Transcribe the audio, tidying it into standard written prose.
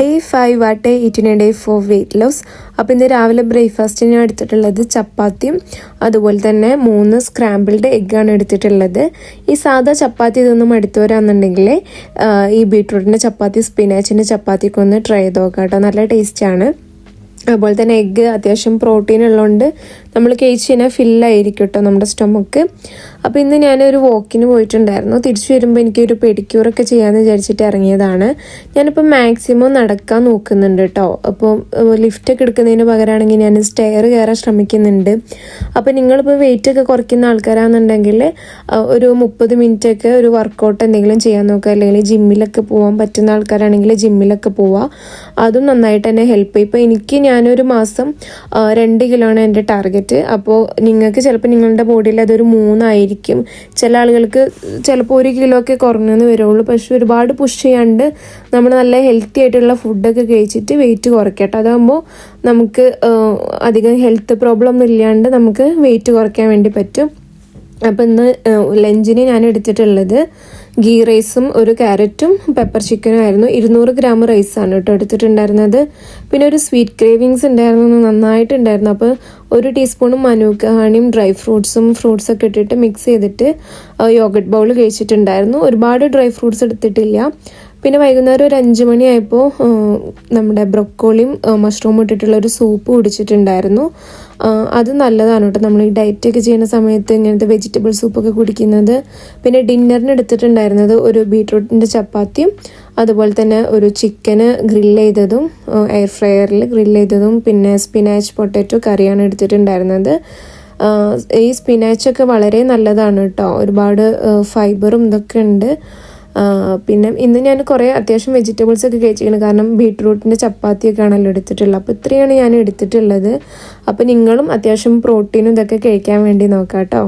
Day 5 ആട്ടെ ഈറ്റിന് day 4 weight loss. അപ്പോൾ ഇന്ന് രാവിലെ ബ്രേക്ക്ഫാസ്റ്റിന് ഞാൻ എടുത്തിട്ടുള്ളത് ചപ്പാത്തിയും അതുപോലെ തന്നെ 3 സ്ക്രാമ്പിൾഡ് എഗ്ഗാണ് എടുത്തിട്ടുള്ളത്. ഈ സാധാ ചപ്പാത്തി ഇതൊന്നും എടുത്തവരാണെന്നുണ്ടെങ്കിൽ ഈ ബീട്രൂട്ടിൻ്റെ ചപ്പാത്തി സ്പിനാച്ചിൻ്റെ ചപ്പാത്തിയൊക്കെ ഒന്ന് ട്രൈ ചെയ്ത് നോക്കാം കേട്ടോ. നല്ല ടേസ്റ്റാണ്. അതുപോലെ തന്നെ എഗ്ഗ് അത്യാവശ്യം പ്രോട്ടീൻ ഉള്ളതുകൊണ്ട് നമ്മൾ കഴിച്ച് കഴിഞ്ഞാൽ ഫില്ലായിരിക്കും കേട്ടോ നമ്മുടെ സ്റ്റൊമക്ക്. അപ്പോൾ ഇന്ന് ഞാനൊരു വോക്കിന് പോയിട്ടുണ്ടായിരുന്നു. തിരിച്ചു വരുമ്പോൾ എനിക്കൊരു പെഡിക്യൂറൊക്കെ ചെയ്യാമെന്ന് വിചാരിച്ചിട്ട് ഇറങ്ങിയതാണ്. ഞാനിപ്പോൾ മാക്സിമം നടക്കാൻ നോക്കുന്നുണ്ട് കേട്ടോ. അപ്പോൾ ലിഫ്റ്റൊക്കെ എടുക്കുന്നതിന് പകരമാണെങ്കിൽ ഞാൻ സ്റ്റെയർ കയറാൻ ശ്രമിക്കുന്നുണ്ട്. അപ്പോൾ നിങ്ങളിപ്പോൾ വെയിറ്റൊക്കെ കുറയ്ക്കുന്ന ആൾക്കാരാണെന്നുണ്ടെങ്കിൽ ഒരു 30 മിനിറ്റൊക്കെ ഒരു വർക്കൗട്ട് എന്തെങ്കിലും ചെയ്യാൻ നോക്കുക. അല്ലെങ്കിൽ ജിമ്മിലൊക്കെ പോകാൻ പറ്റുന്ന ആൾക്കാരാണെങ്കിൽ ജിമ്മിലൊക്കെ പോവുക. അതും നന്നായിട്ട് തന്നെ ഹെൽപ്പ് ചെയ്യും. ഇപ്പോൾ ഞാനൊരു മാസം 2 കിലോയാണ് എൻ്റെ ടാർഗറ്റ്. അപ്പോൾ നിങ്ങൾക്ക് ചിലപ്പോൾ നിങ്ങളുടെ ബോഡിയിൽ അതൊരു 3 ആയിരിക്കും. ചില ആളുകൾക്ക് ചിലപ്പോൾ 1 കിലോ ഒക്കെ കുറഞ്ഞെന്ന് വരുള്ളൂ. പക്ഷെ ഒരുപാട് പുഷ് ചെയ്യാണ്ട് നമ്മൾ നല്ല ഹെൽത്തി ആയിട്ടുള്ള ഫുഡൊക്കെ കഴിച്ചിട്ട് വെയിറ്റ് കുറയ്ക്കട്ടെ. അതാകുമ്പോൾ നമുക്ക് അധികം ഹെൽത്ത് പ്രോബ്ലം ഒന്നും ഇല്ലാണ്ട് നമുക്ക് വെയിറ്റ് കുറയ്ക്കാൻ വേണ്ടി പറ്റും. അപ്പോൾ ഇന്ന് ലഞ്ചിന് ഞാൻ എടുത്തിട്ടുള്ളത് ഗീ റൈസും ഒരു ക്യാരറ്റും പെപ്പർ ചിക്കനും ആയിരുന്നു. 200 ഗ്രാം റൈസാണ് കേട്ടോ എടുത്തിട്ടുണ്ടായിരുന്നത്. പിന്നെ ഒരു സ്വീറ്റ് ക്രേവിങ്സ് ഉണ്ടായിരുന്നു, നന്നായിട്ടുണ്ടായിരുന്നു. അപ്പോൾ 1 ടീസ്പൂണും മനുക്ക ഹണിയും ഡ്രൈ ഫ്രൂട്ട്സൊക്കെ ഇട്ടിട്ട് മിക്സ് ചെയ്തിട്ട് യോഗട്ട് ബൗൾ കഴിച്ചിട്ടുണ്ടായിരുന്നു. ഒരുപാട് ഡ്രൈ ഫ്രൂട്ട്സ് എടുത്തിട്ടില്ല. പിന്നെ വൈകുന്നേരം ഒരു 5 മണിയായപ്പോൾ നമ്മുടെ ബ്രൊക്കോളിയും മഷ്റൂമും ഇട്ടിട്ടുള്ള ഒരു സൂപ്പ് കുടിച്ചിട്ടുണ്ടായിരുന്നു. അത് നല്ലതാണ് കേട്ടോ, നമ്മൾ ഈ ഡയറ്റൊക്കെ ചെയ്യുന്ന സമയത്ത് ഇങ്ങനത്തെ വെജിറ്റബിൾ സൂപ്പൊക്കെ കുടിക്കുന്നത്. പിന്നെ ഡിന്നറിന് എടുത്തിട്ടുണ്ടായിരുന്നത് ഒരു ബീട്രൂട്ടിൻ്റെ ചപ്പാത്തിയും അതുപോലെ തന്നെ ഒരു ചിക്കന് ഗ്രില്ല് ചെയ്തതും എയർ ഫ്രയറിൽ ഗ്രില്ല് ചെയ്തതും പിന്നെ സ്പിനാച്ച് പൊട്ടാറ്റോ കറിയാണ് എടുത്തിട്ടുണ്ടായിരുന്നത്. ഈ സ്പിനാച്ചൊക്കെ വളരെ നല്ലതാണ് കേട്ടോ, ഒരുപാട് ഫൈബറും ഇതൊക്കെ ഉണ്ട്. പിന്നെ ഇന്ന് ഞാൻ കുറേ അത്യാവശ്യം വെജിറ്റബിൾസ് ഒക്കെ കഴിച്ചിരിക്കണം, കാരണം ബീട്രൂട്ടിൻ്റെ ചപ്പാത്തിയൊക്കെ ആണല്ലോ എടുത്തിട്ടുള്ളത്. അപ്പോൾ ഇത്രയാണ് ഞാൻ എടുത്തിട്ടുള്ളത്. അപ്പോൾ നിങ്ങളും അത്യാവശ്യം പ്രോട്ടീനും ഇതൊക്കെ കഴിക്കാൻ വേണ്ടി നോക്കാം കേട്ടോ.